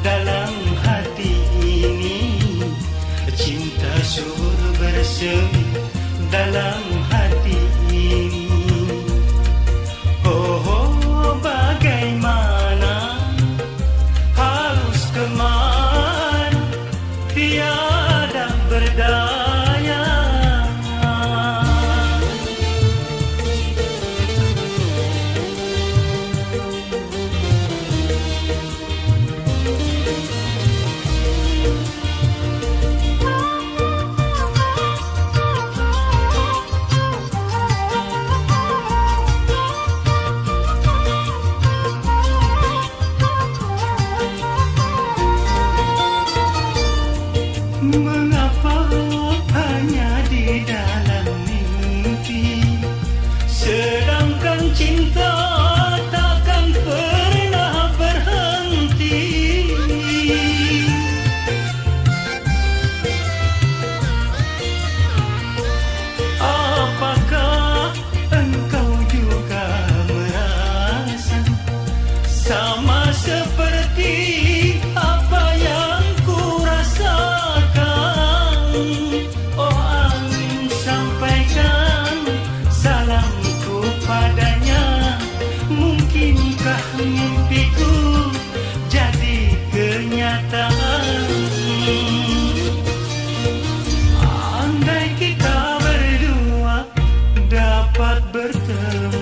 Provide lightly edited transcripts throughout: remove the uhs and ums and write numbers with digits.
dalam hati ini. Cinta sur bersemi dalam hati ini. Oh, oh, bagaimana, harus kemana, tiada berdaya. Mengapa hanya di dalam mimpi, sedangkan cinta takkan pernah berhenti. Apakah engkau juga merasa sama seperti apa yang ku rasakan? Oh angin, sampaikan salamku padanya. Mungkinkah mimpiku jadi kenyataan? Andai kita berdua dapat bertemu,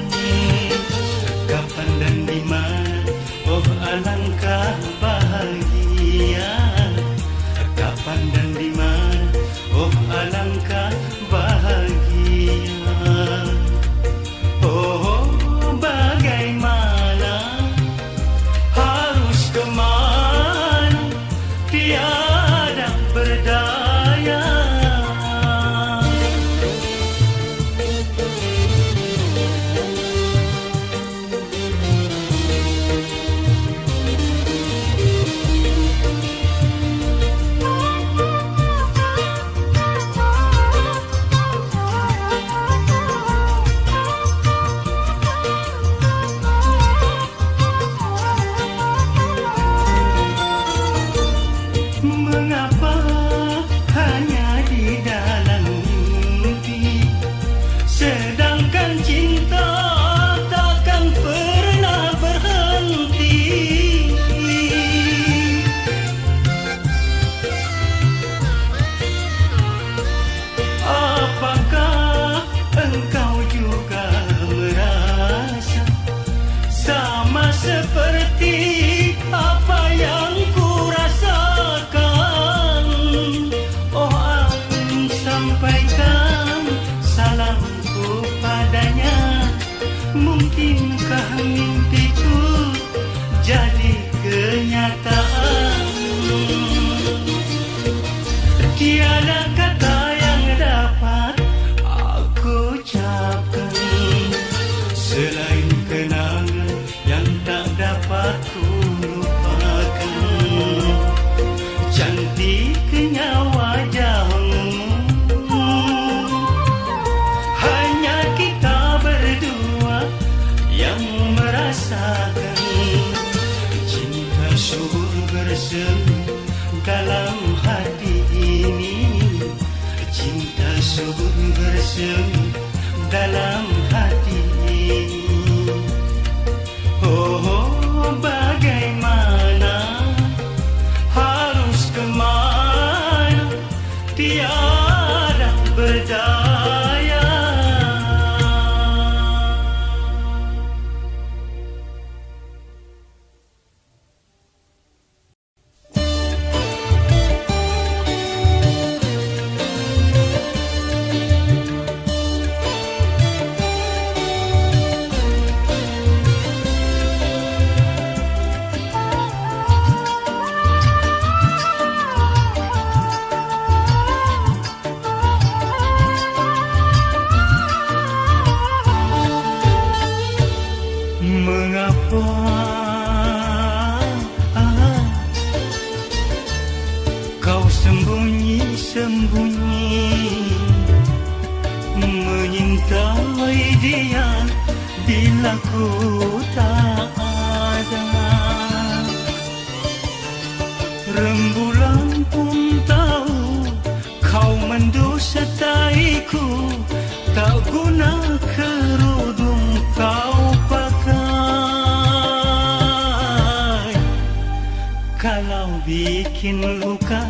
kapan dan di mana, oh alangkah bahagia. Kapan dan di mana, oh alangkah bahagia. Oh, bagaimana, harus kemana, tiada berdaya. Mengapa hanya di dalam mimpi, sedangkan cinta takkan pernah berhenti. Apakah engkau juga merasa sama seperti apa yang ku rasakan? Oh angin, sampaikan salamku padanya. Mungkinkah mimpiku jadi kenyataan? Tiada kata yang dapat aku ucapkan selain kenangan yang tak dapat ku lupakan. Cantiknya wajahmu, hanya kita berdua yang merasakan. Cinta sur bersemi dalam hati ini. Cinta sur bersemi dalam hati ini. Oh, oh, bagaimana, harus kemana, tiada berdaya. bila ku tak ada. Rembulan pun tahu kau mendustaiku, tak guna kerudung kau pakai. Kalau bikin luka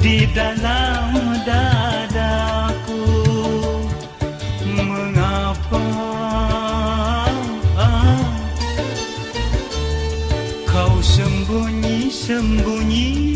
di dalam dadaku, mengapa kau sembunyi-sembunyi?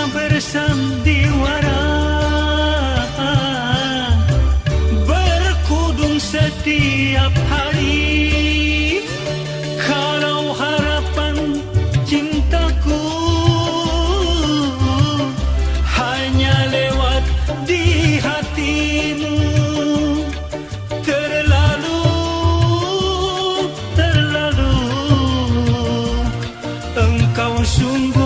Bersandiwara berkudung setiap hari, kalau harapan cintaku hanya lewat di hatimu. Terlalu engkau sungguh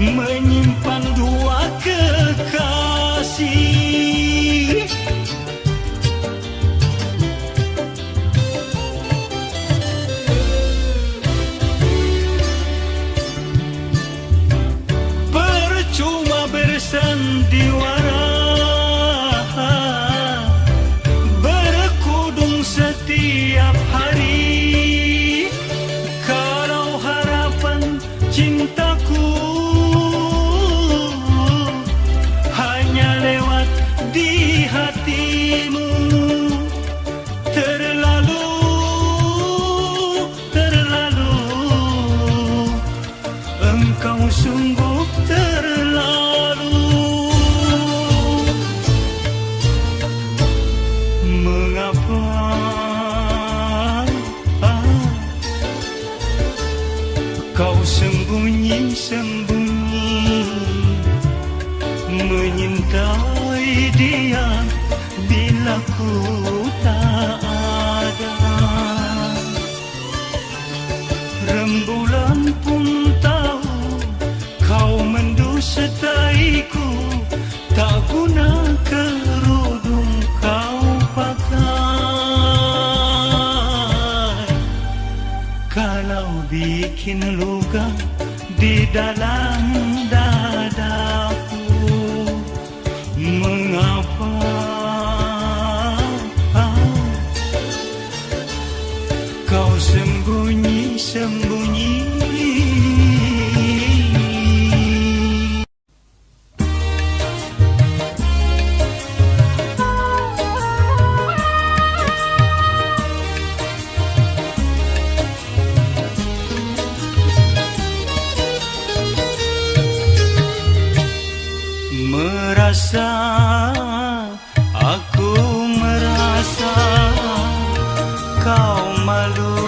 menyimpan dua kekasih. Percuma bersandiwara berkudung setiap hari, kalau harapan cintaku hanya lewat di hatimu. Terlalu engkau sungguh terlalu. Mengapa kau sembunyi-sembunyi menyintai dia bila ku tak ada? Rembulan pun tahu kau mendustaiku, tak guna kerudung kau pakai. Kalau bikin luka di dalam dadaku, mengapa kau sembunyi-sembunyi? Merasa, aku merasa kau malu.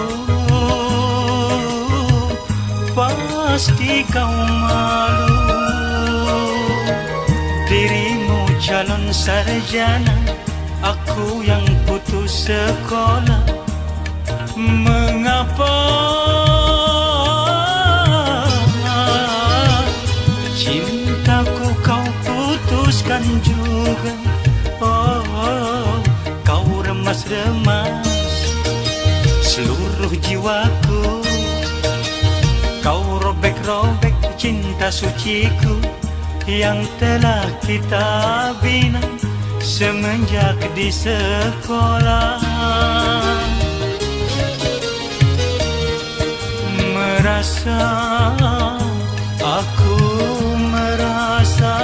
Pasti kau malu. Dirimu calon sarjana, aku yang putus sekolah. Mengapa cintaku kau putuskan juga? Oh, kau remas-remas seluruh jiwaku. Kau robek-robek cinta suciku yang telah kita bina semenjak di sekolah. Merasa, aku merasa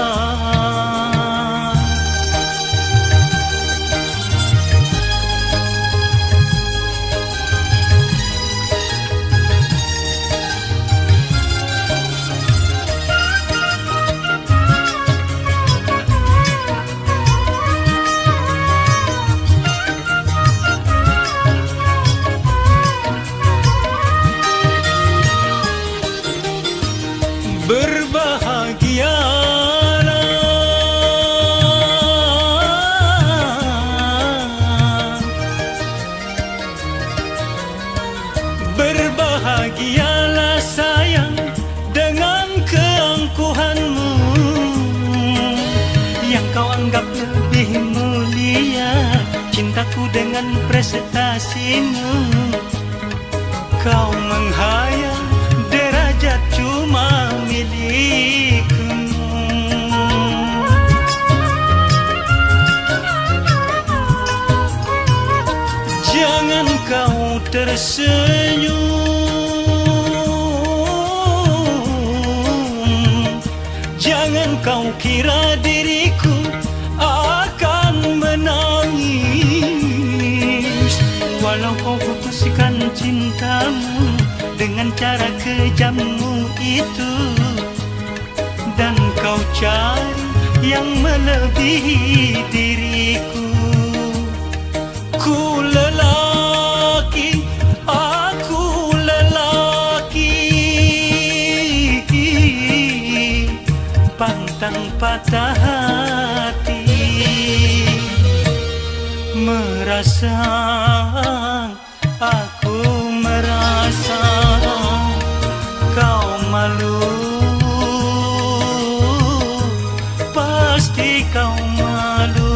berbahagialah sayang dengan keangkuhanmu yang kau anggap lebih mulia cintaku dengan prestasimu. Kau menghayal derajat cuma milikmu. Jangan kau tersenyum, jangan kau kira diriku akan menangis. Walau kau putuskan cintamu dengan cara kejammu itu, dan kau cari yang melebihi diriku. Ku lelaki, aku lelaki, pantang patah hati. Merasa, aku merasa kau malu. Pasti kau malu.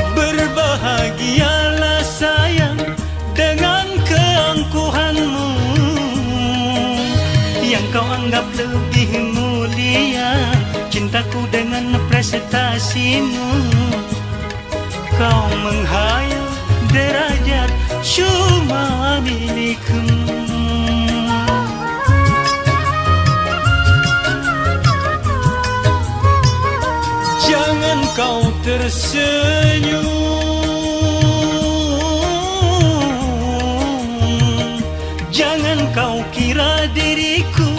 Berbahagialah sayang dengan keangkuhanmu yang kau anggap lebih mulia cintaku dengan prestasimu. Kau menghayal derajat cuma milikmu. Jangan kau tersenyum, jangan kau kira diriku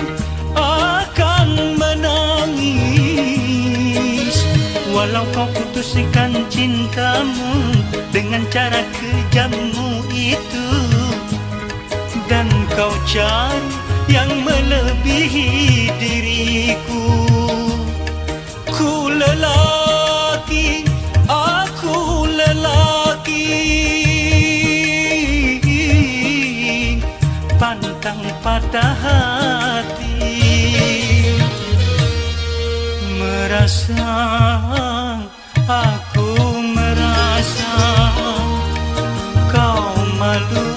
akan menangis. Walau kau putuskan cintamu dengan cara kejammu itu, dan kau cari yang melebihi diriku. Ku lelaki, aku lelaki, pantang patah hati. Merasa, aku merasa kau malu.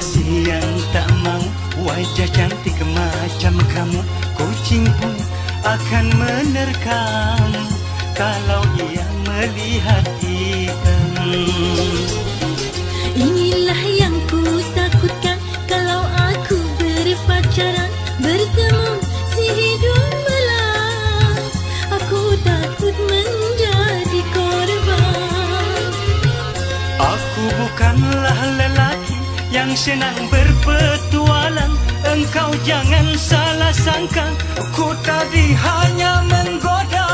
pasti yang tak mau wajah cantik macam kamu. Kucing pun akan menerkam kalau ia melihat hitam. Inilah yang ku takutkan kalau aku berpacaran, bertemu si hidung belang. Aku takut menjadi korban. Aku bukanlah lelaki yang senang berpetualang. Engkau jangan salah sangka, ku tadi hanya menggoda.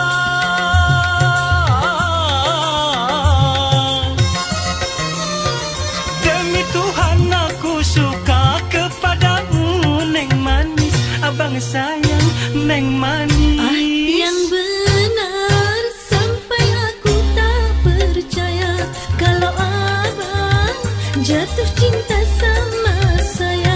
Demi Tuhan aku suka kepadamu, Neng manis, abang sayang, Neng manis. Yang benar sampai aku tak percaya kalau abang jatuh cinta sama saya.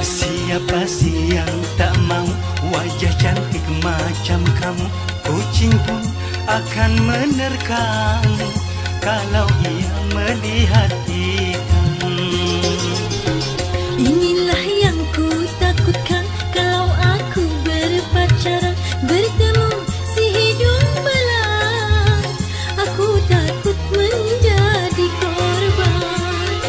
Siapa sih yang tak mau wajah cantik macam kamu? Kucing pun akan menerkam kalau ia melihat hitam. Inilah yang ku takutkan kalau aku berpacaran, bertemu si hidung belang. Aku takut menjadi korban.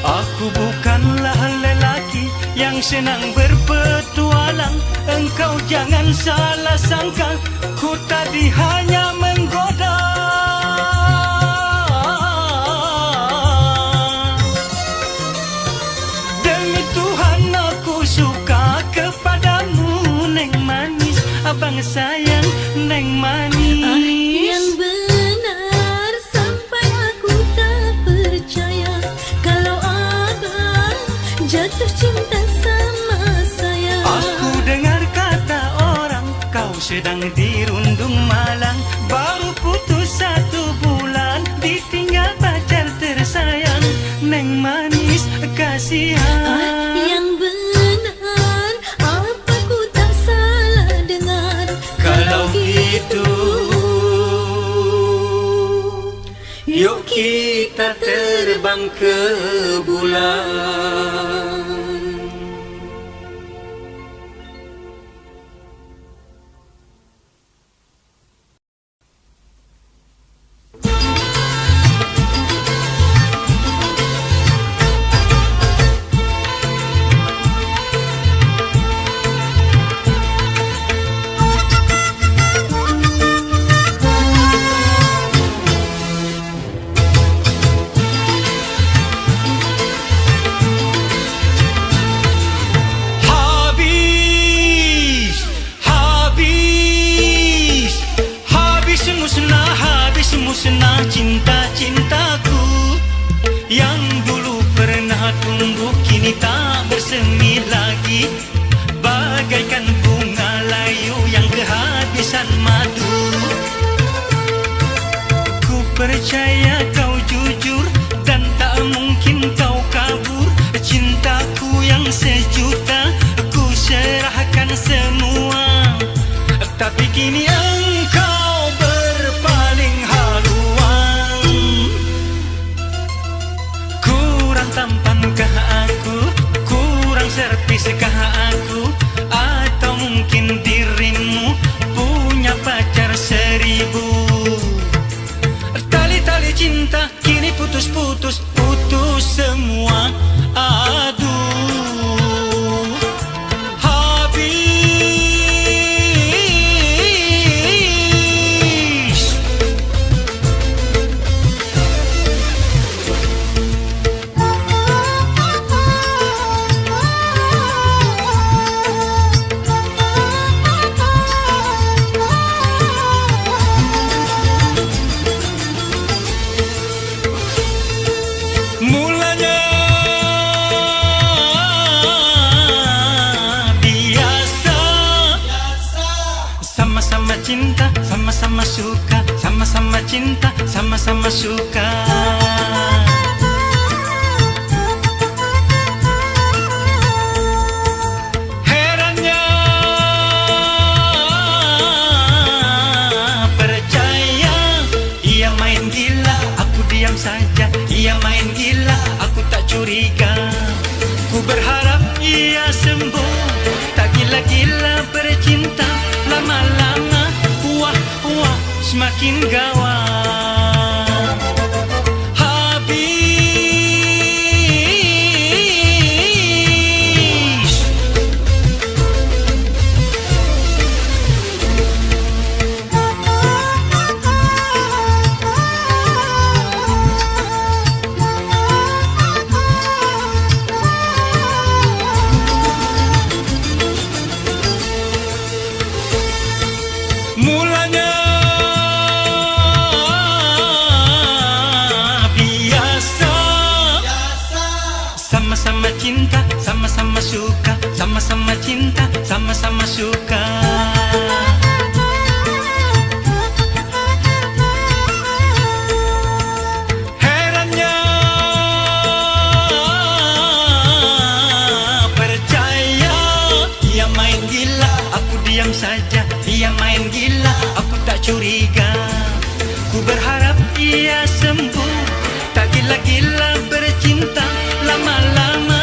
Aku bukanlah lelaki yang senang berpetualang. Engkau jangan salah sangka, ku tadi hanya menggoda. Demi Tuhan aku suka kepadamu, Neng manis, abang sayang, Neng manis. Yang benar sampai aku tak percaya kalau abang jatuh cinta sama saya. Aku dengar kata orang kau sedang dirundung malang. Baru putus 1 bulan ditinggal pacar tersayang. Neng manis kasihan. Yang benar apa ku tak salah dengar Kalau gitu yuk kita terbang ke bulan. Musnah cinta-cintaku yang dulu pernah tumbuh kini tak bersemi lagi, bagaikan bunga layu yang kehabisan madu. Ku percaya kau jujur dan tak mungkin kau kabur. Cintaku yang sejuta ku serahkan semua, tapi kini engkau berpaling haluan. Kurang tampankah aku, kurang serviskah aku, atau mungkin dirimu punya pacar 1000? Tali-tali cinta kini putus-putus, putus semua. Aduh, habis. cinta, sama-sama suka. Herannya percaya, ia main gila, aku diam saja. Ia main gila, aku tak curiga. Ku berharap ia sembuh, tak gila-gila bercinta. Lama-lama, wah, wah, semakin gawat. Habis. Mulanya biasa, sama-sama cinta, sama-sama suka, sama-sama cinta, sama-sama suka. Herannya percaya, ia main gila, aku diam saja. Ia main gila, aku tak curiga. Ku berharap ia sembuh, tak gila-gila bercinta. Lama-lama,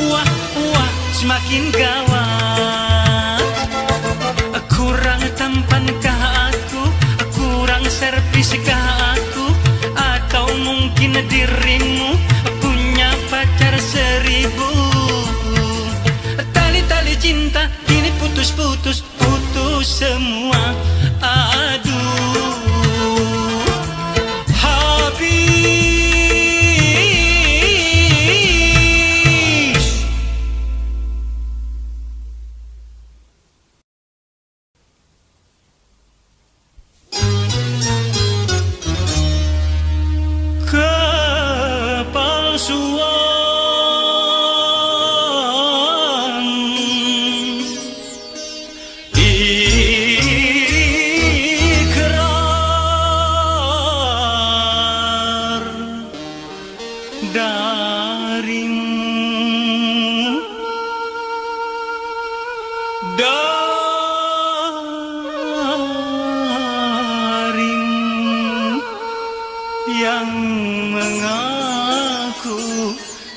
wah, wah, semakin gawat. Kurang tampankah aku? Kurang serviskah aku? Atau mungkin dirimu punya pacar 1000? Tali-tali cinta kini putus-putus, putus semua. Aduh, habis. Kepalsuan, ikrar darimu, darimu yang mengaku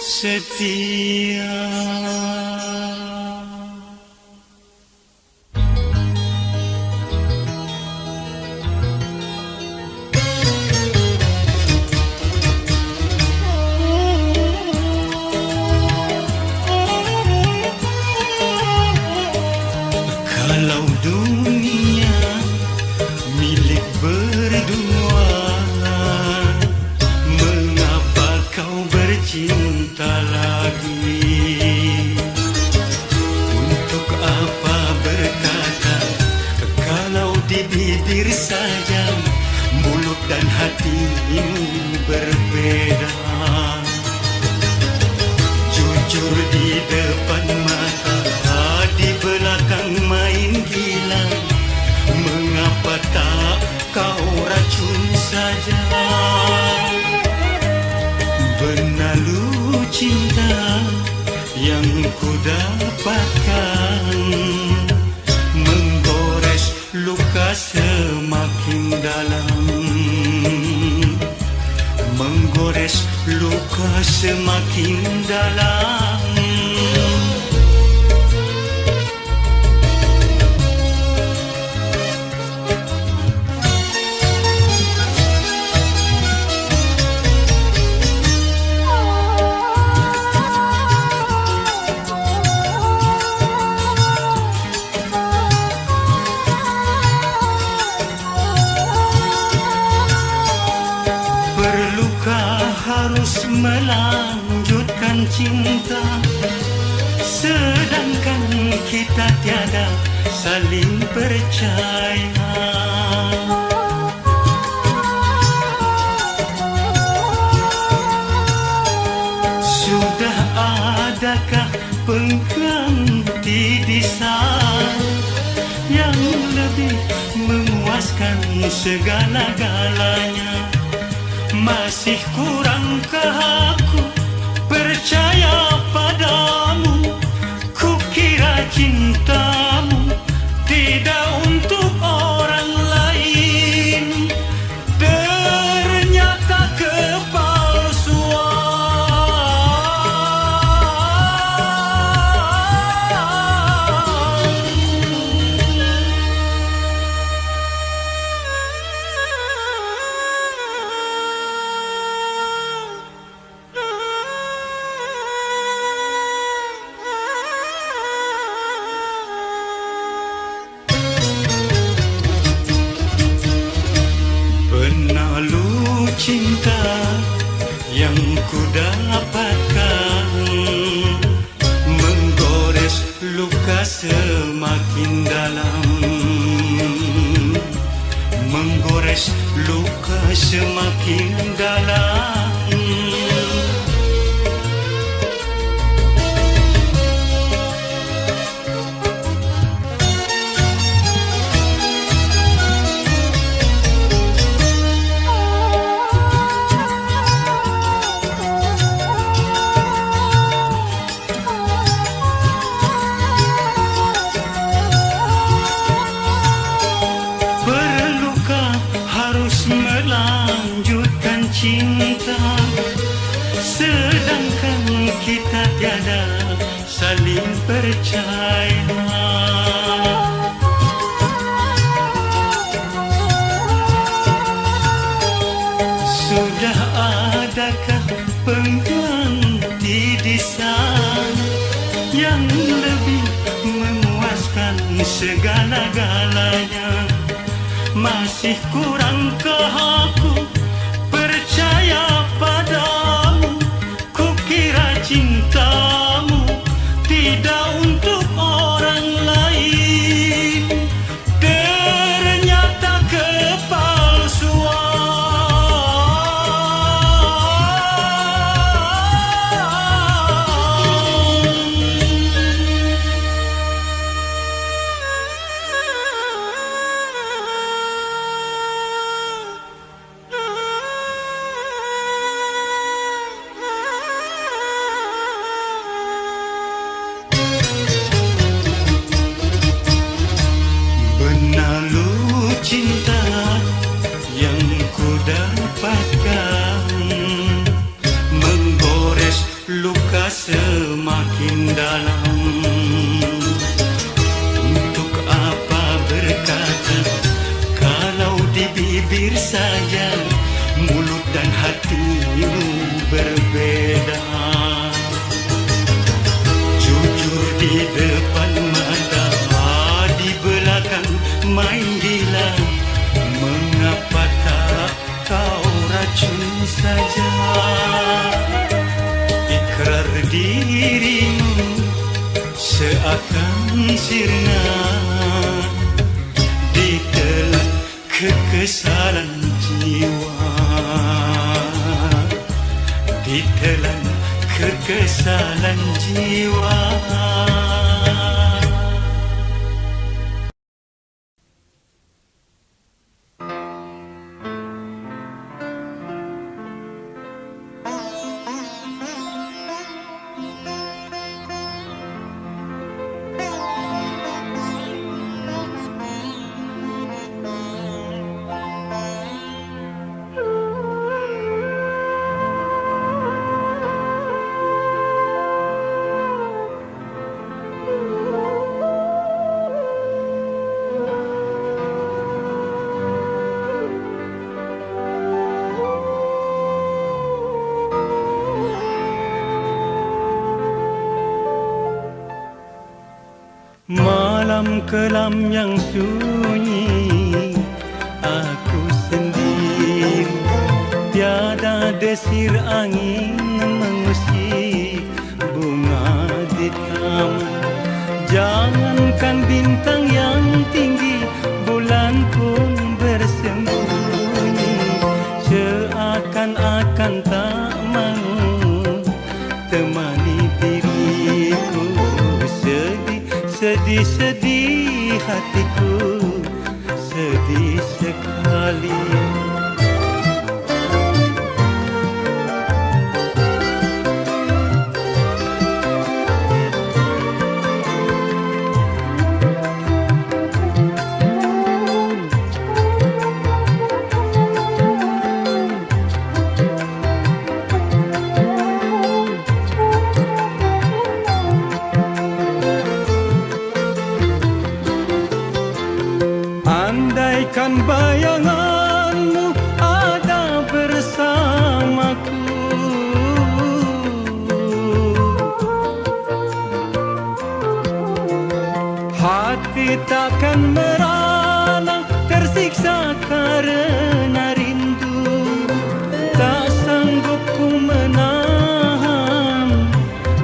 setia. Kalau dunia milik berdua, mengapa kau bercinta lagi? Untuk apa berkata kalau di bibir saja mulut dan hatimu berbeda? Jujur di depan mata, di belakang main gila. Mengapa tak kau racun saja? Benalu cinta yang ku dapatkan, menggores luka semakin dalam, menggores luka semakin dalam. Harus melanjutkan cinta, sedangkan kita tiada saling percaya. Sudah adakah pengganti di sana yang lebih memuaskan segala-galanya. Masih kurangkah aku percaya padamu? Kukira cintamu tidak untuk orang lain, ternyata penalu cinta yang ku dapatkan menggores luka semakin dalam, menggores luka semakin dalam. Melanjutkan cinta, sedangkan kita tiada saling percaya. Sudah adakah pengganti di sana yang lebih memuaskan segala-galanya? Masih kurangkah aku percaya padamu? Kukira cintamu tidak untuk orang lain, ternyata cinta yang ku dapatkan menggores luka semakin dalam. Untuk apa berkata kalau di bibir saja mulut dan hatimu berbeda? Jujur di depan mata, di belakang main gila. Mengapa tak kau racun saja? Ikrar dirimu seakan sirna, ditelan kekesalan jiwa, ditelan kekesalan jiwa. Malam kelam yang sunyi, aku sendiri, tiada desir angin mengusik bunga di taman. Jangankan bintang yang tinggi, bulan pun bersembunyi, seakan-akan tak mau temani diriku. Sedih-sedih hatiku, sedih sekali. sekali. Andaikan bayanganmu ada bersamaku, hati takkan merana tersiksa karena rindu. Tak sanggup ku menahan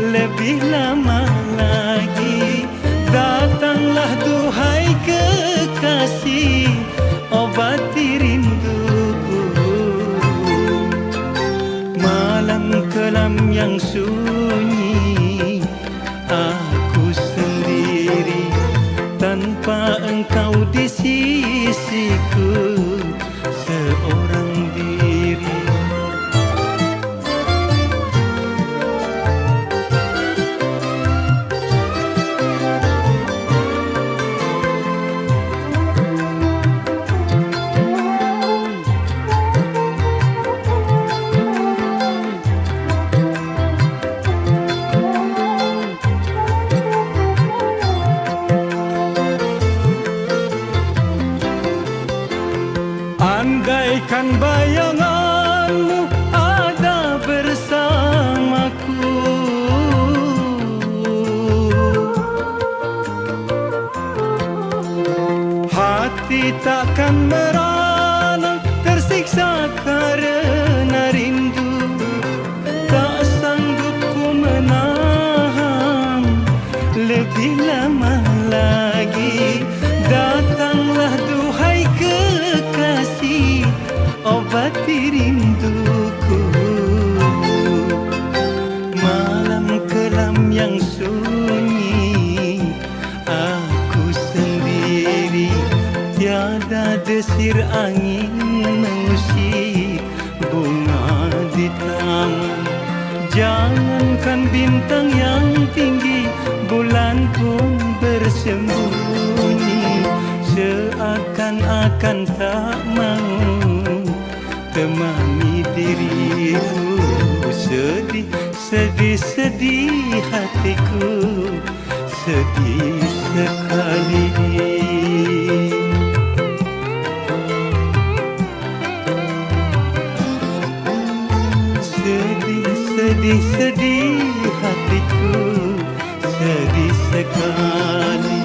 lebih lama lagi. Datanglah duhai kekasih, obati rinduku. Malam kelam yang sunyi, aku sendiri tanpa engkau di sisiku, seorang diri. Andaikan bayanganmu ada bersamaku, hati takkan merana tersiksa karena rindu. Tak sanggup ku menahan lebih lama lagi. Datanglah duhai kekasih, obati rinduku. Malam kelam yang sunyi, aku sendiri, tiada desir angin mengusik bunga di taman. Jangankan bintang yang tinggi, bulan pun bersembunyi, seakan-akan tak mau temani diriku. Sedih, sedih, sedih hatiku, sedih sekali. Sedih, sedih, sedih hatiku, sedih sekali.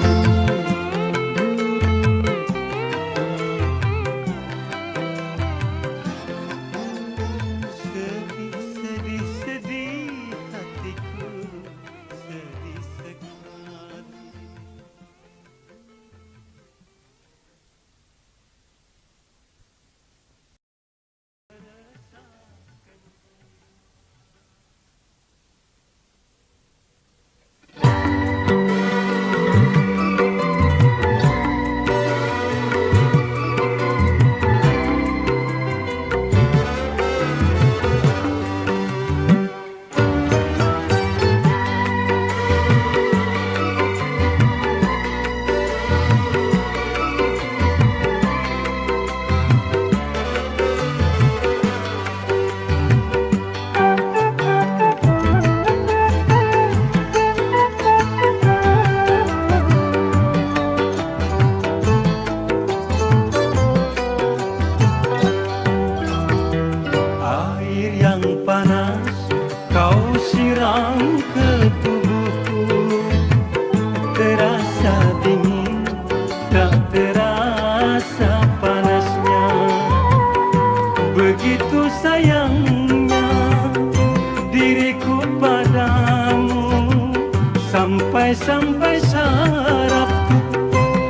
Sampai sarafku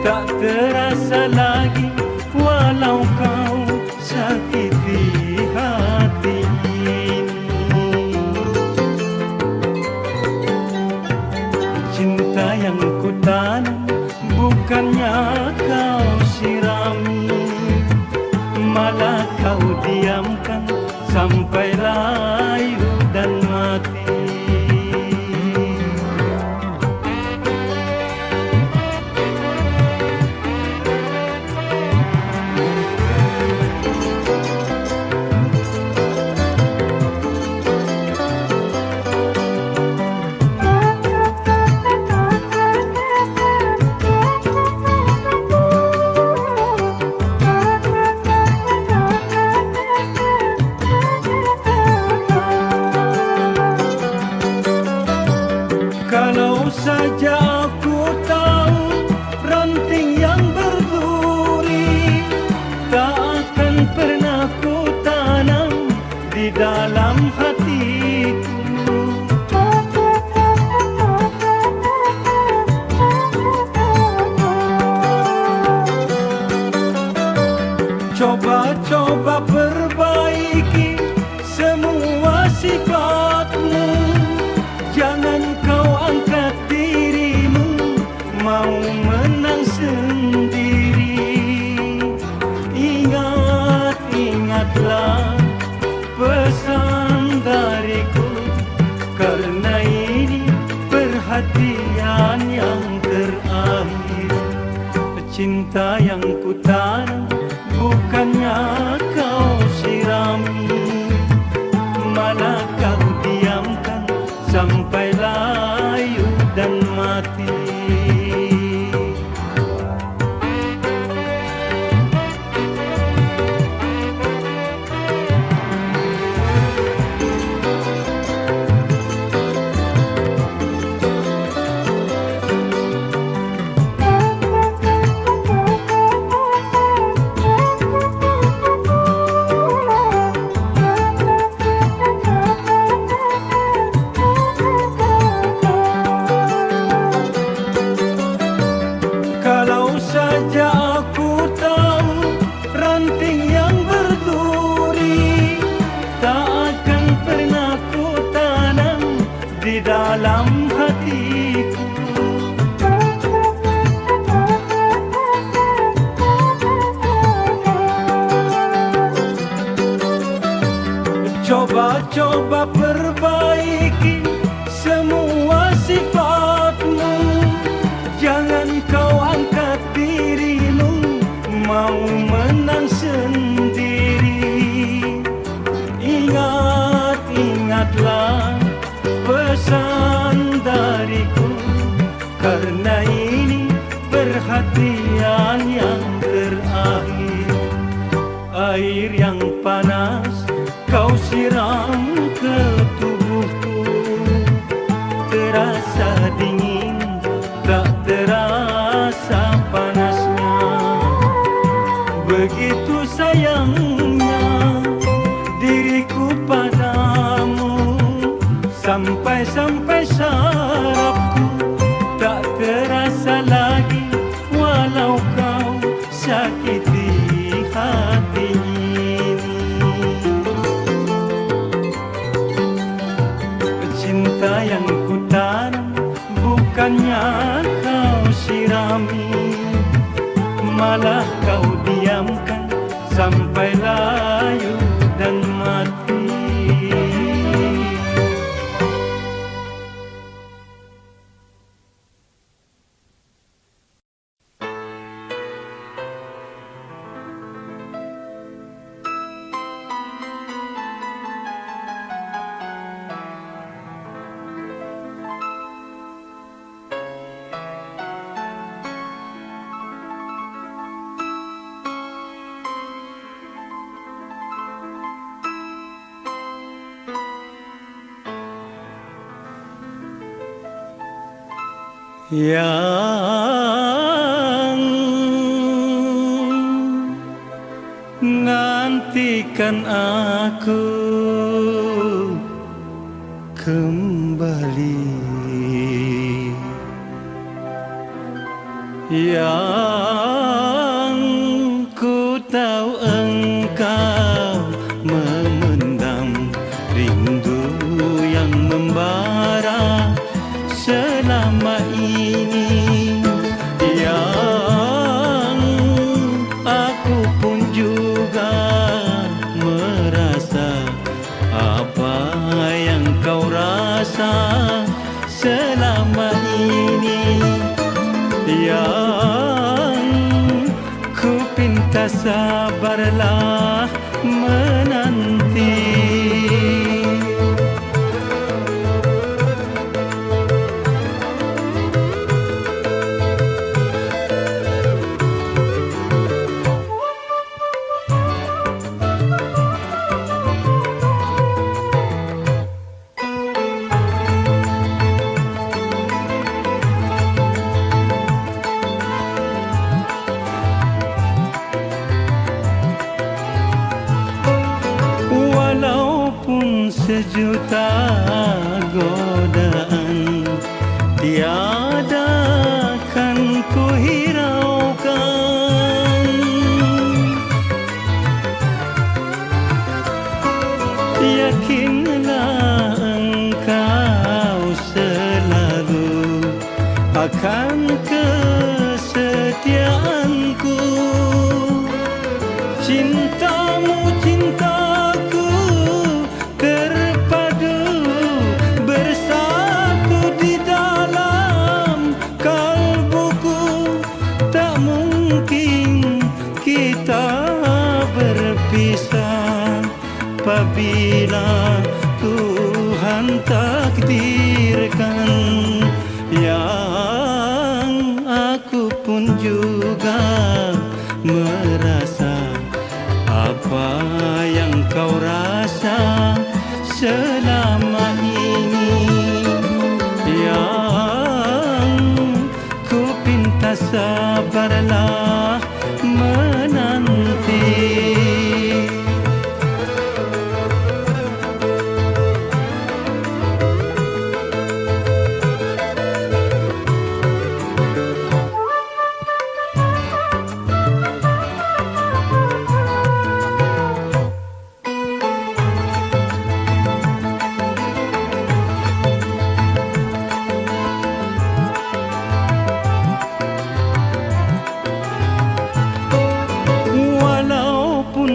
tak terasa lagi, walau kau sakiti hati ini. Cinta yang ku tanam bukannya kau sirami, diamkan sampai layu dan mati. Kalau saja aku tahu ranting yang berduri tak akan pernah ku tanam di dalam hatiku. Coba-coba perbaiki semua sifatmu. Jangan kau angkat dirimu mau menang sendiri. Ingatlah pesan dariku, karena ini perhatian yang terakhir. Cinta yang ku tanam bukannya kau sirami, malah kau diamkan sampai layu dan mati. Kalau saja aku tahu ranting yang berduri tak akan pernah ku tanam di dalam hatiku. Coba-coba perbaiki semua sifatmu. Jangan kau angkat dirimu mau menang sendiri. Ingatlah pesan dariku, karena ini perhatian yang terakhir. Air yang panas kau siram ke tubuhku, terasa dingin tak terasa panasnya. Begitu sayangnya diriku padamu, sampai-sampai sarafku tak terasa lagi, walau kau sakiti hati ini. Cinta yang ku tanam bukannya kau sirami, malah kau diamkan sampai layu dan mati. Yang nantikan aku kembali, yang ku tahu engkau memendam rindu yang membara selama ini, yang aku pun juga rasa selama ini. Yang ku pinta sabarlah menanti. Walaupun sejuta godaan tiada kan ku hiraukan. Yakinlah engkau selalu akan kesetiaanku. Cintamu cintaku terpadu bersatu di dalam kalbuku. Tak mungkin kita berpisah apabila Tuhan takdirkan. Yang aku pun juga merasa apa yang kau rasa selama ini. Yang ku pinta sabarlah menanti.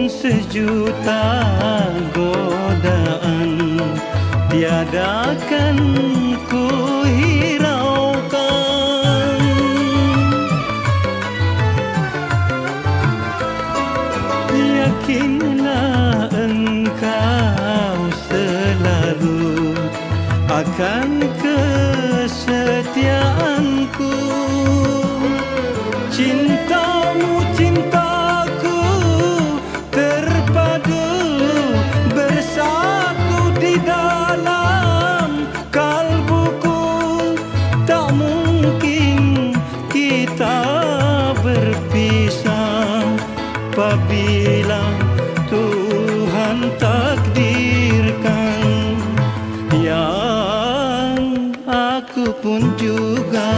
Sejuta godaan tiada kan ku hiraukan. Yakinlah engkau selalu akan kesetiaanku. Cintamu cintaku terpadu bersatu di dalam kalbuku. Tak mungkin kita berpisah apabila Tuhan takdirkan. Yang aku pun juga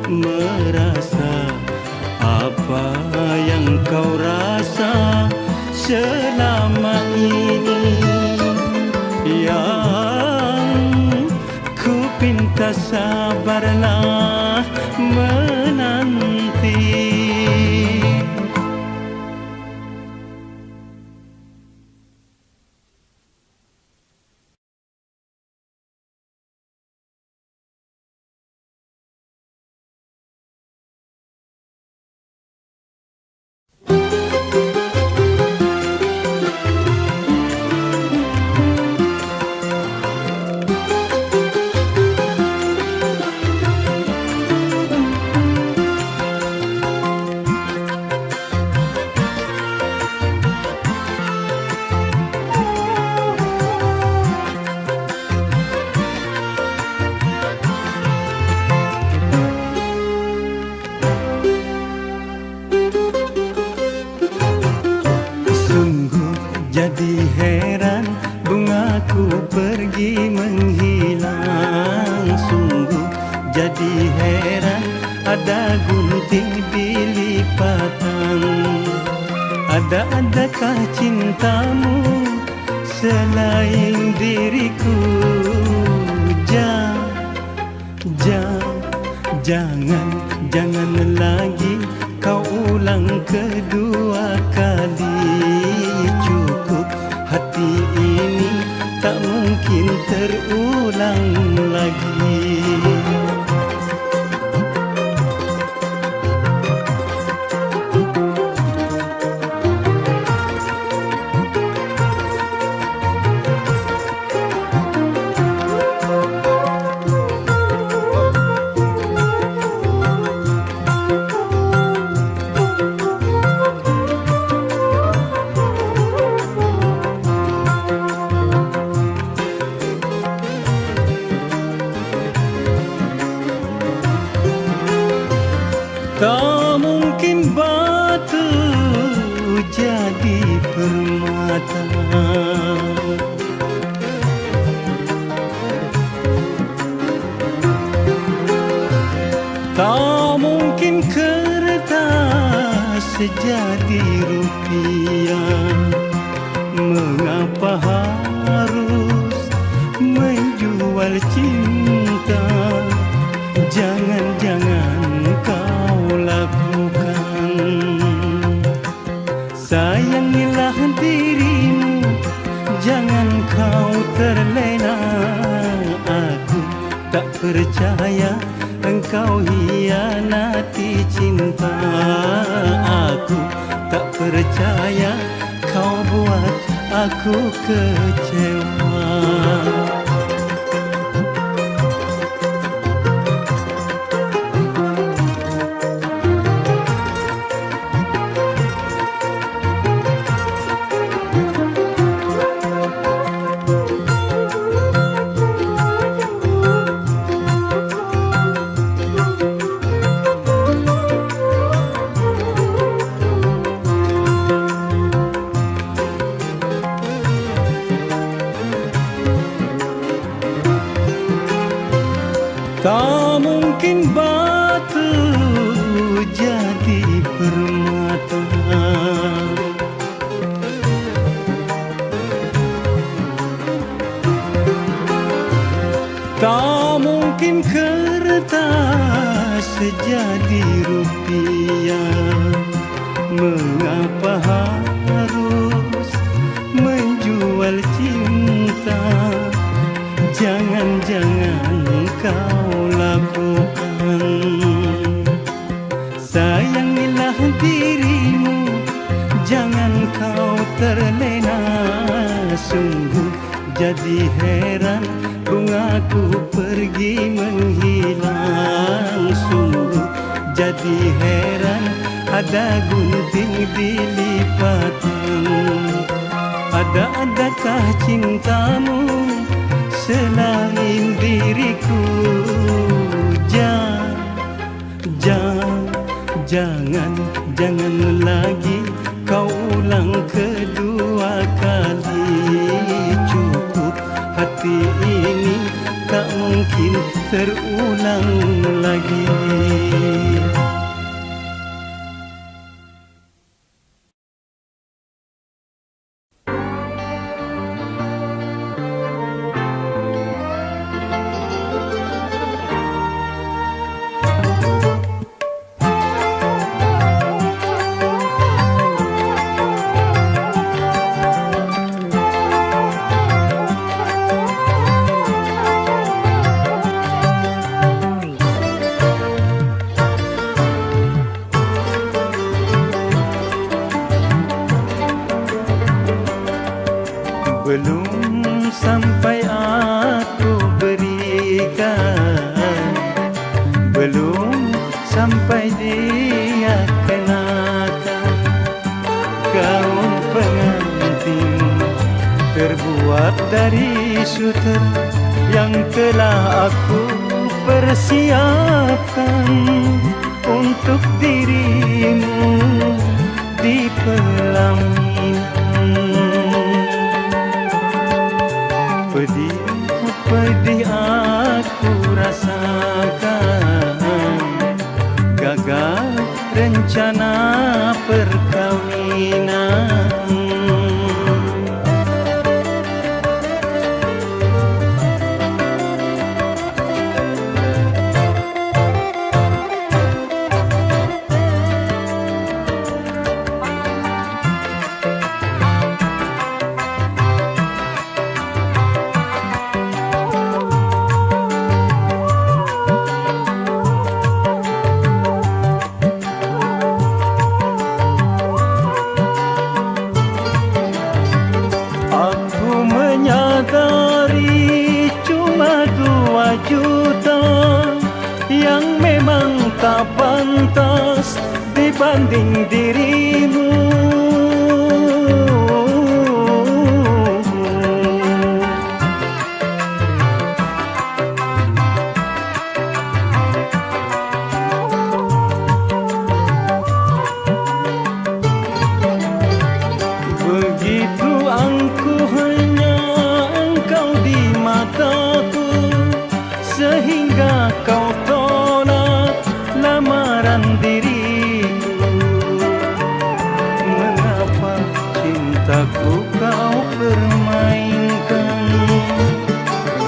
merasa apa yang kau rasa selama ini. Yang ku pinta sabarlah menanti. Jadi heran bungaku pergi menghilang. Sungguh jadi heran ada gunting di lipatan. Adakah cintamu selain diriku? Jangan lagi kau ulang kedua kali. Cukup hati ini tak mungkin terulang lagi. Tak mungkin batu jadi permata, tak mungkin kertas jadi rupiah. Mengapa harus menjual cinta? Jangan-jangan kau lakukan. Sayangilah dirimu, jangan kau terlena. Aku tak percaya engkau hianati cinta. Aku tak percaya kau buat aku kecewa. Tak mungkin batu jadi permata, tak mungkin kertas jadi rupiah. Mengapa harus menjual cinta? Jangan-jangan kau lakukan. Sayangilah dirimu, jangan kau terlena. Sungguh jadi heran bungaku pergi menghilang. Sungguh jadi heran ada gunting dilipatan. Adakah cintamu selain diriku? Jangan lagi kau ulang kedua kali. Cukup, hati ini tak mungkin terulang lagi. Belum sampai aku berikan, belum sampai dia kenakan. Gaun pengantin terbuat dari sutra yang telah aku persiapkan untuk dirimu di pelaminan. Pedih aku rasakan, gagal rencana perkawinan. juta yang memang tak pantas dibanding dirimu. Begitu angkuh hanya engkau di mataku, sehingga kau tolak lamaran diriku. Mengapa cintaku kau permainkan,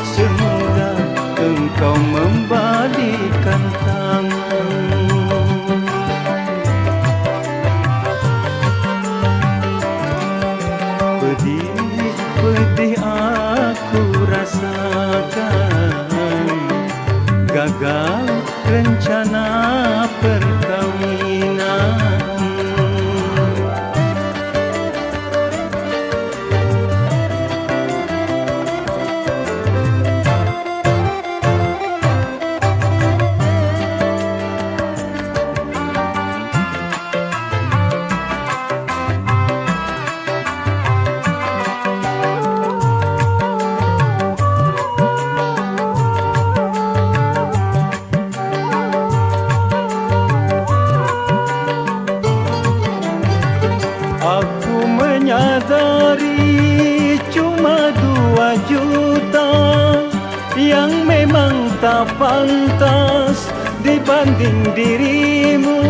semudah engkau membalikkan tangan. Pedih aku rasakan, gagal rencana perkawinan. Aku menyadari cuma 2 juta yang memang tak pantas dibanding dirimu.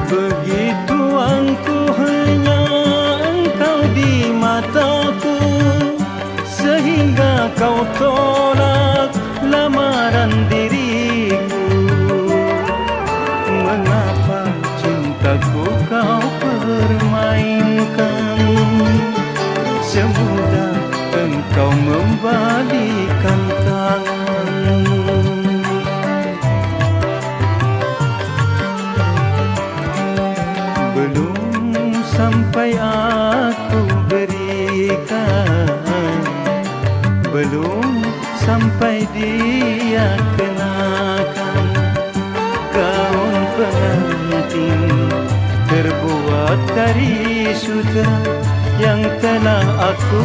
Begitu angkuh hanya engkau di mataku, sehingga kau tolak lamaran diriku. Mengapa cintaku kau permainkan, semudah engkau membalikkan tangan. Belum sampai aku berikan, belum sampai dia kenakan gaun pengantin terbuat dari sutra yang telah aku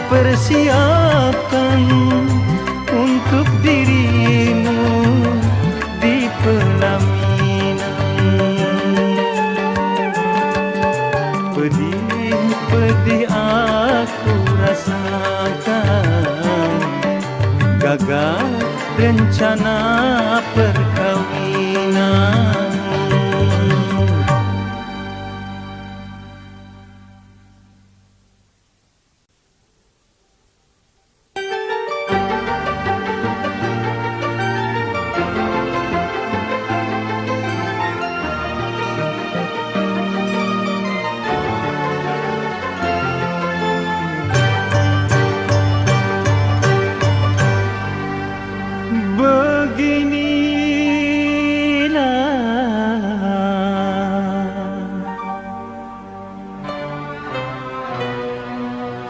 persiapkan untuk dirimu di pelaminan. Pedih aku rasakan, gagal rencana perkawinan.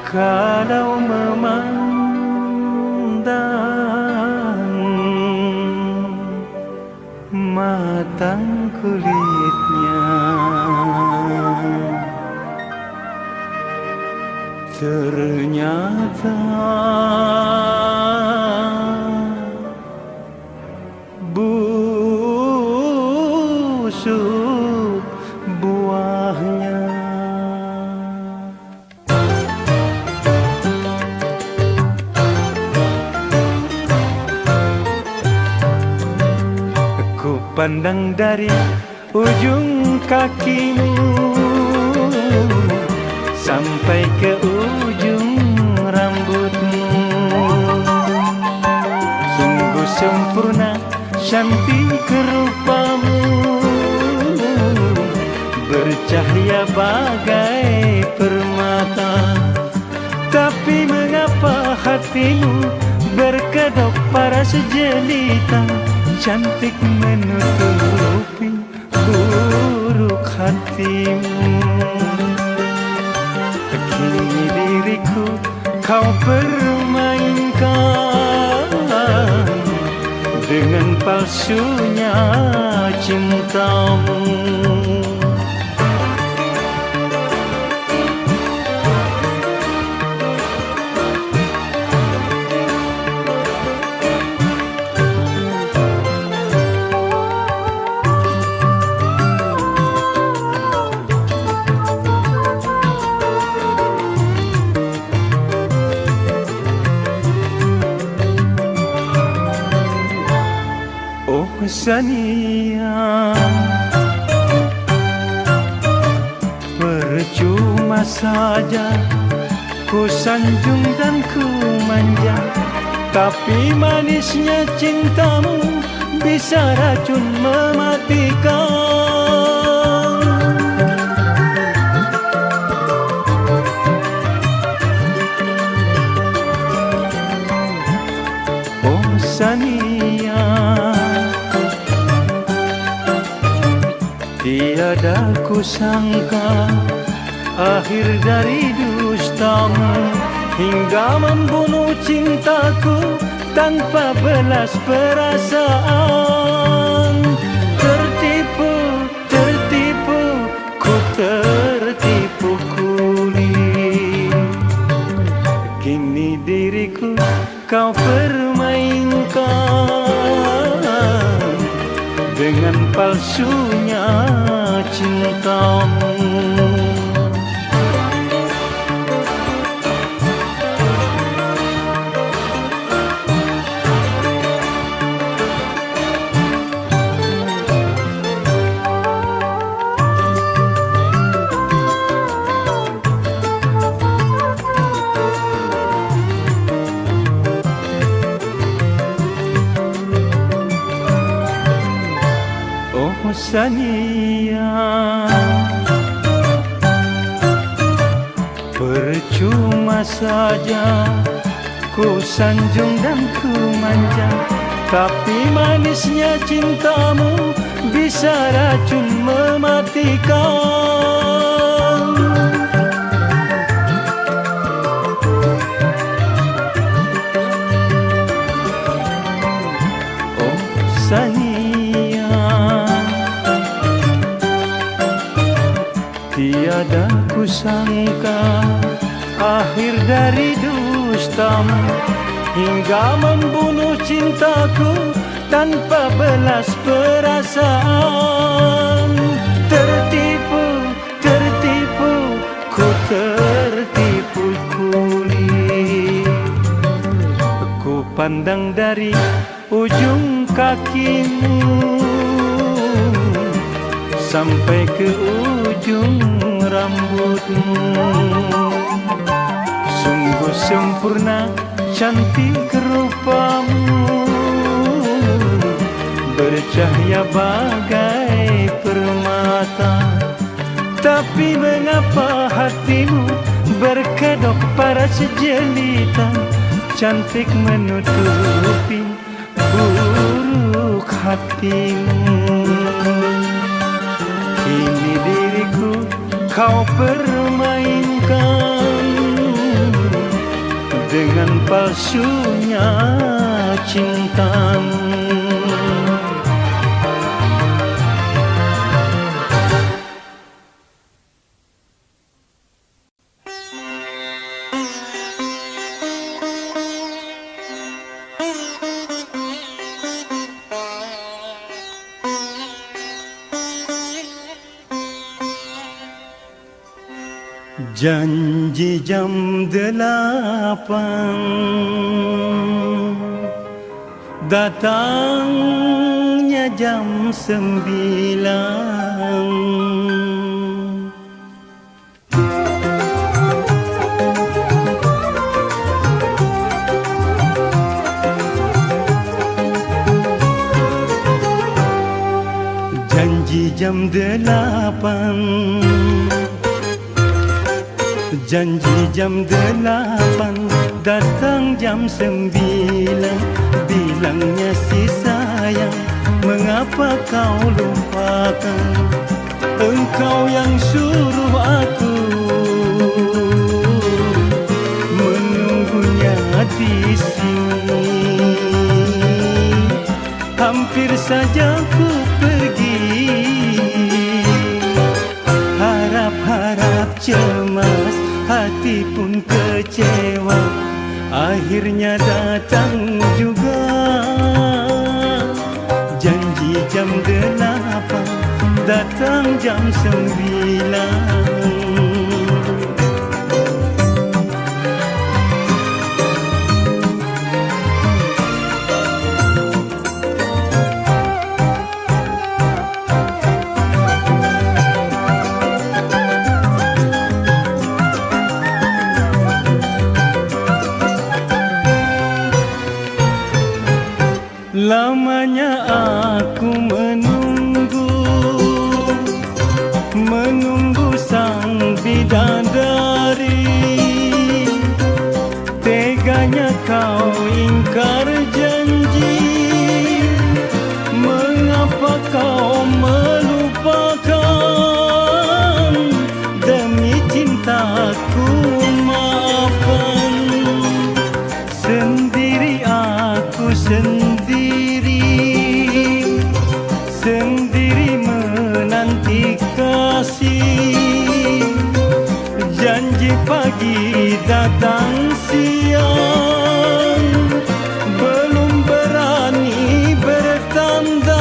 Kalau memandang matang kulitnya, ternyata busuk buahnya. Ku pandang dari ujung kakimu sampai ke ujung rambutmu, sungguh sempurna cantik rupamu, bercahaya bagai permata. Tapi mengapa hatimu berkedok paras jelita, cantik menutupi buruk hatimu. Kini diriku kau permainkan dengan palsunya cintamu. Sania, percuma saja ku sanjung dan ku manja, tapi manisnya cintamu bisa racun mematikan. Oh Sania, tiada ku sangka akhir dari dustamu hingga membunuh cintaku tanpa belas perasaan. Tertipu, tertipu, ku tertipu kuli. Kini diriku kau permainkan dengan palsunya cintamu. Sania, percuma saja ku sanjung dan ku manja, tapi manisnya cintamu bisa racun mematikan. Oh Sania, tiada ku sangka akhir dari dustamu hingga membunuh cintaku tanpa belas perasaan. Tertipu, tertipu, ku tertipu kuli. Ku pandang dari ujung kakimu sampai ke ujung rambutmu. Sungguh sempurna cantik rupamu, bercahaya bagai permata. Tapi mengapa hatimu berkedok paras jelita, cantik menutupi buruk hatimu. Kini diriku kau permainkan dengan palsunya cintamu. Janji jam 8, datangnya jam 9. Janji jam 8, Janji jam 8, datang jam 9. Bilangnya si sayang, mengapa kau lupakan? Engkau yang suruh aku menunggunya di sini. Hampir saja ku pergi, harap-harap cemas, hati pun kecewa. Akhirnya datang juga janji jam 8, datang jam 9. Lamanya aku menunggu sang bidadari. Teganya kau ingkar janji, mengapa kau melupakan? Demi cintaku maafkan. Sendiri aku sendiri menanti kasih. Janji pagi datang siang, belum berani bertandang.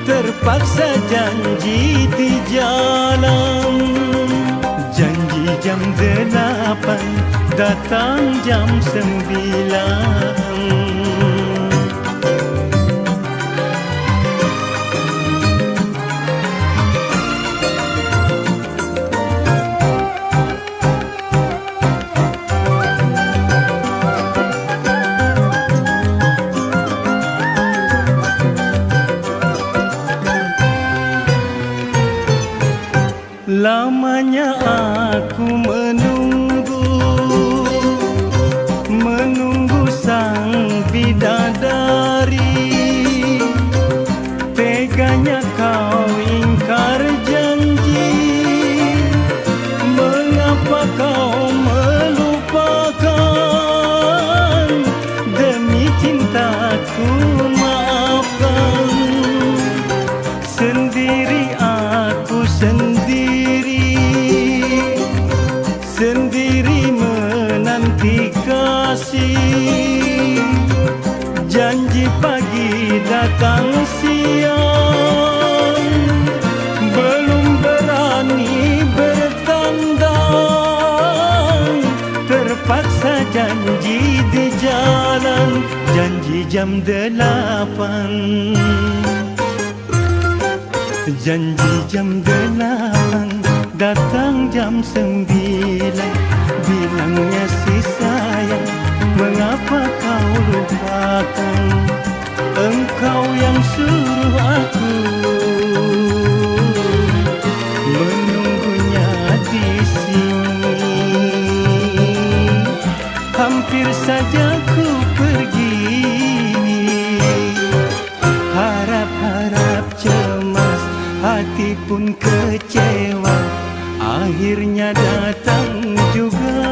Terpaksa janji di jalan. Janji jam 8, datang jam 9. Lamanya aku menunggu sang bidadari. Teganya kau ingkar janji, mengapa kau melupakan? Demi cintaku maafkan. Sendiri aku sendiri menanti kasih. Janji pagi datang siang, belum berani bertandang. Terpaksa janji di jalan. Janji jam 8, janji jam 8, datang jam 9. Bilangnya si sayang, mengapa kau lupakan? Engkau yang suruh aku menunggunya di sini. Hampir saja ku pergi, harap-harap cemas, hati pun kecewa. Akhirnya datang juga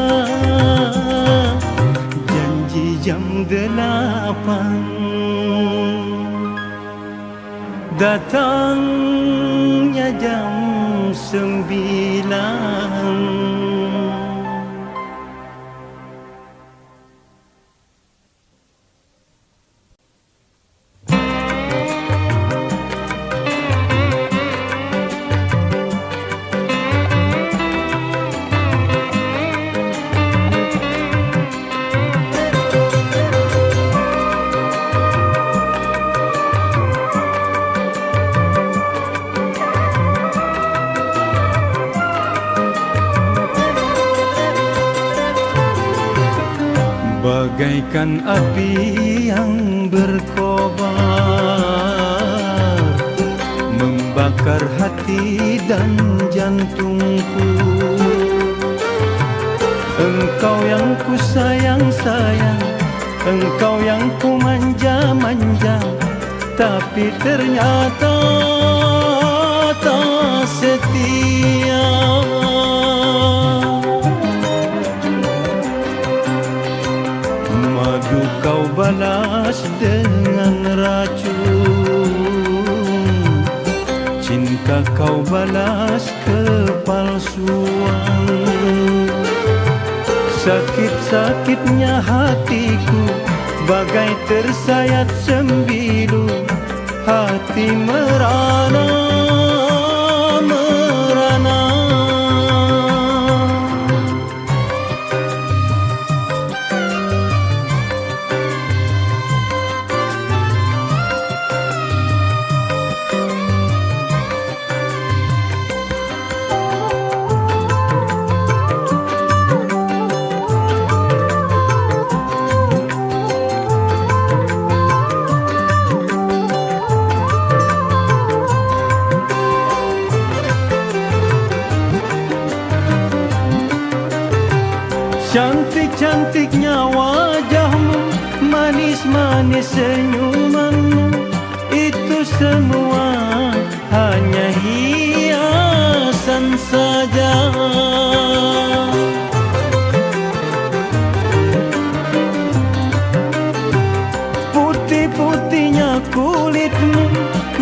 janji jam 8, datangnya jam 9. Bagaikan api yang berkobar, membakar hati dan jantungku. Engkau yang ku sayang-sayang, engkau yang ku manja-manja, tapi ternyata tak setia. Madu kau balas dengan racun, cinta kau balas kepalsuan. Sakit-sakitnya hatiku bagai tersayat sembilu, hati merana, merana. Cantik-cantiknya wajahmu, manis-manis senyumanmu, itu semua hanya hiasan saja. Putih-putihnya kulitmu,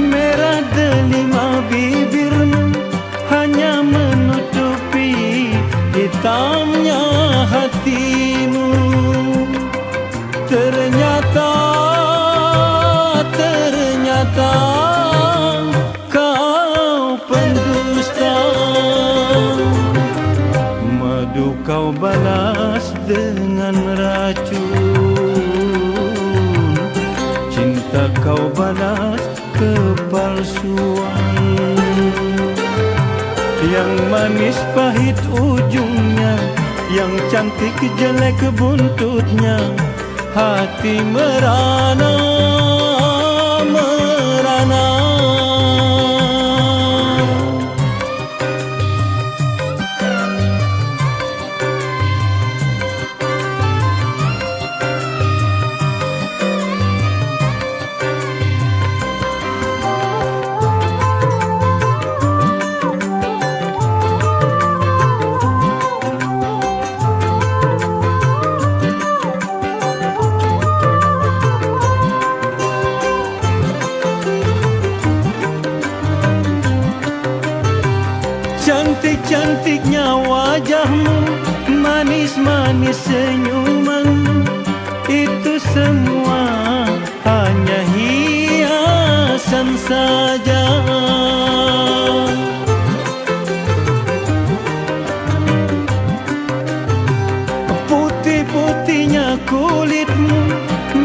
merah delima bibirmu, hanya menutupi hitamnya hatimu. Ternyata kau pendusta. Madu kau balas dengan racun, cinta kau balas kepalsuan. Yang manis pahit ujungnya, yang cantik jelek buntutnya, hati merana, merana. Cantik-cantiknya wajahmu, manis-manis senyumanmu, itu semua hanya hiasan saja. Putih-putihnya kulitmu,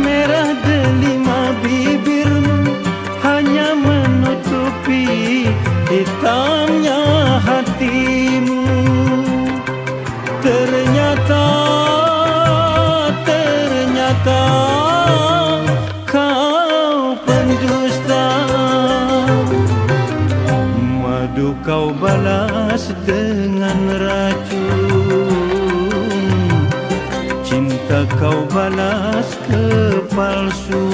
merah delima bibirmu, hanya menutupi hitamnya hatimu. Ternyata kau pendusta. Madu kau balas dengan racun, cinta kau balas kepalsuan.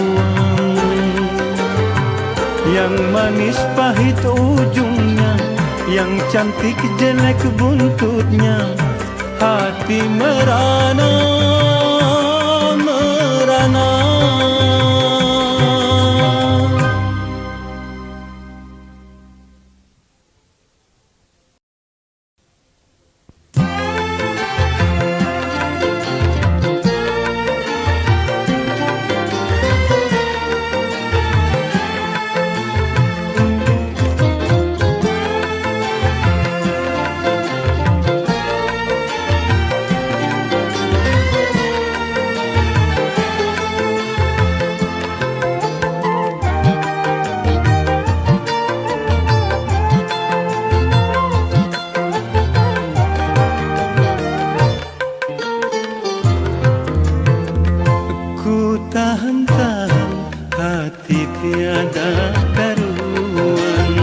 Yang manis pahit ujungnya, yang cantik jelek buntutnya, hati merana, merana. Tahan-tahan hati tiada karuan,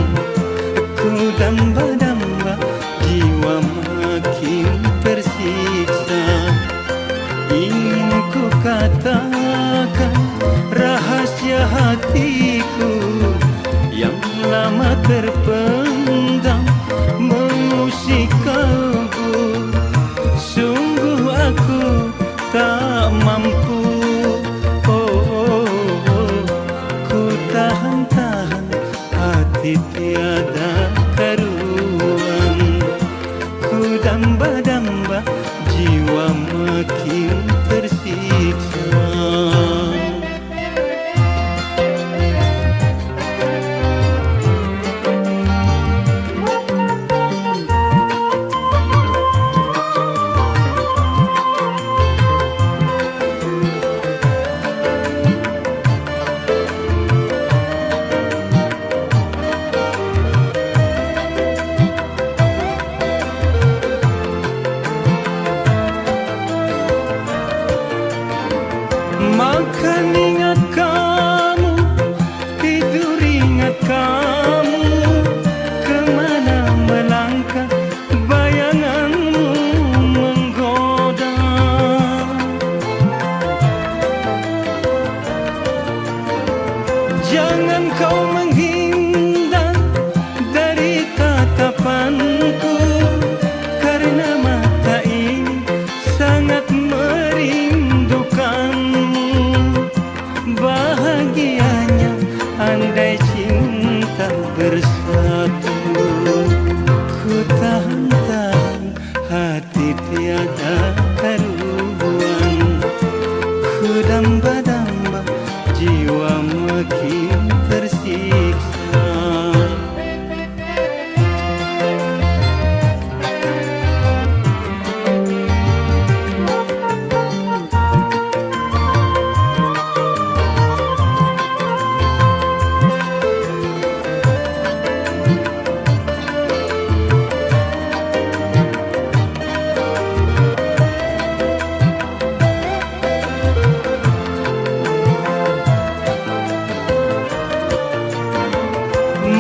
ku damba-damba jiwa makin tersiksa. katakan rahasia hatiku yang lama terpendam mengusik kalbu. Sungguh aku tak mampu, ku tahan-tahan hati tiada karuan. Ku damba-damba jiwa makin tersiksa. Makan ingat kamu, tidur ingat kamu, kemana melangkah bayanganmu menggoda. Jangan kau menghindar dari tatapanku, karena mata ini sangat merindukanmu. Bahagianya andai cinta bersatu. Ku tahan-tahan hati tiada karuan. Ku damba-damba jiwa makin tersiksa.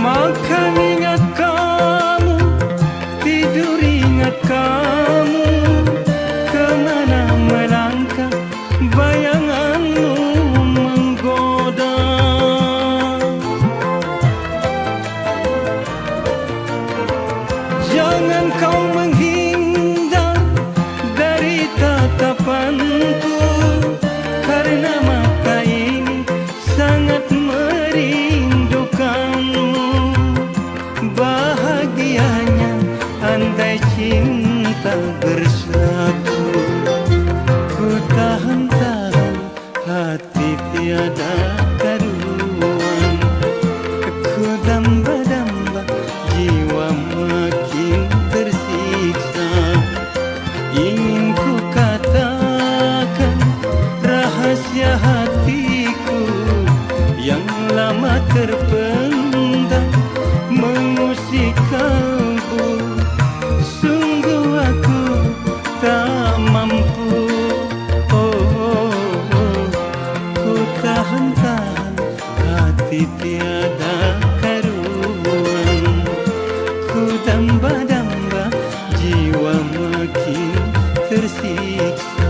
Makan ingat kamu, tidur ingat kamu, kemana melangkah bayanganmu menggoda. Jangan kau menghindar dari tatapanku, karena mata ini sangat merindukanmu. Bahagianya andai cinta bersatu. Ku tahan-tahan hati tiada karuan. Ku damba-damba jiwa makin tersiksa. Ingin ku katakan rahasia hatiku yang lama terpendam mengusik kalbu. Sungguh aku tak mampu, ku tahan-tahan hati tiada karuan. Ku damba-damba jiwa makin tersiksa.